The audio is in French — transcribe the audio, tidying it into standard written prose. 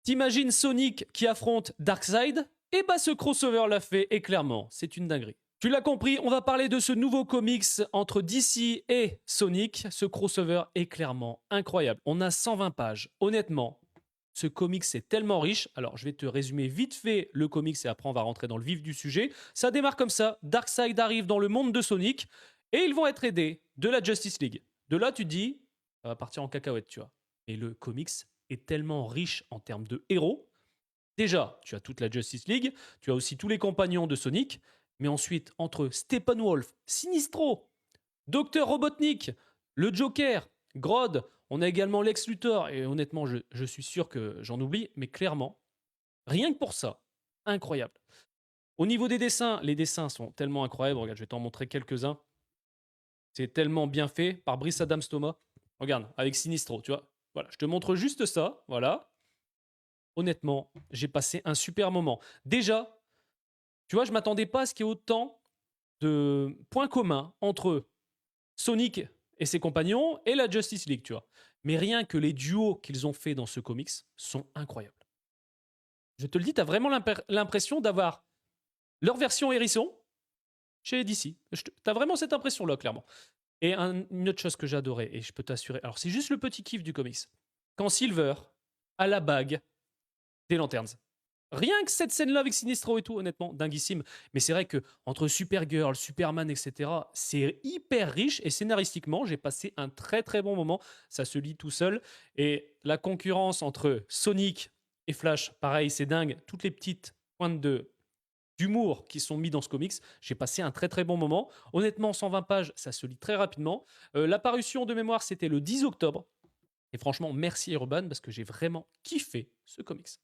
T'imagines Sonic qui affronte Darkseid? Et bah ce crossover l'a fait, et clairement, c'est une dinguerie. Tu l'as compris, on va parler de ce nouveau comics entre DC et Sonic. Ce crossover est clairement incroyable. On a 120 pages. Honnêtement, ce comics est tellement riche. Alors, je vais te résumer vite fait le comics et après on va rentrer dans le vif du sujet. Ça démarre comme ça. Darkseid arrive dans le monde de Sonic et ils vont être aidés de la Justice League. De là, tu te dis, ça va partir en cacahuète, tu vois. Et le comics est tellement riche en termes de héros. Déjà, tu as toute la Justice League, tu as aussi tous les compagnons de Sonic, mais ensuite, entre Steppenwolf, Sinistro, Dr. Robotnik, le Joker, Grodd, on a également Lex Luthor, et honnêtement, je suis sûr que j'en oublie, mais clairement, rien que pour ça, incroyable. Au niveau des dessins, les dessins sont tellement incroyables. Regarde, je vais t'en montrer quelques-uns. C'est tellement bien fait par Brice Adams Thomas. Regarde, avec Sinistro, tu vois. Voilà, je te montre juste ça, voilà. Honnêtement, j'ai passé un super moment. Déjà, tu vois, je m'attendais pas à ce qu'il y ait autant de points communs entre Sonic et ses compagnons et la Justice League, tu vois. Mais rien que les duos qu'ils ont fait dans ce comics sont incroyables. Je te le dis, t'as vraiment l'impression d'avoir leur version hérisson chez DC. T'as vraiment cette impression-là, clairement. Et une autre chose que j'adorais, et je peux t'assurer, alors c'est juste le petit kiff du comics, quand Silver a la bague des Lanterns. Rien que cette scène-là avec Sinistro et tout, honnêtement, dinguissime. Mais c'est vrai que entre Supergirl, Superman, etc., c'est hyper riche et scénaristiquement, j'ai passé un très très bon moment. Ça se lit tout seul. Et la concurrence entre Sonic et Flash, pareil, c'est dingue. Toutes les petites pointes d'humour qui sont mis dans ce comics, j'ai passé un très très bon moment. Honnêtement, 120 pages, ça se lit très rapidement. La parution de mémoire, c'était le 10 octobre. Et franchement, merci Urban parce que j'ai vraiment kiffé ce comics.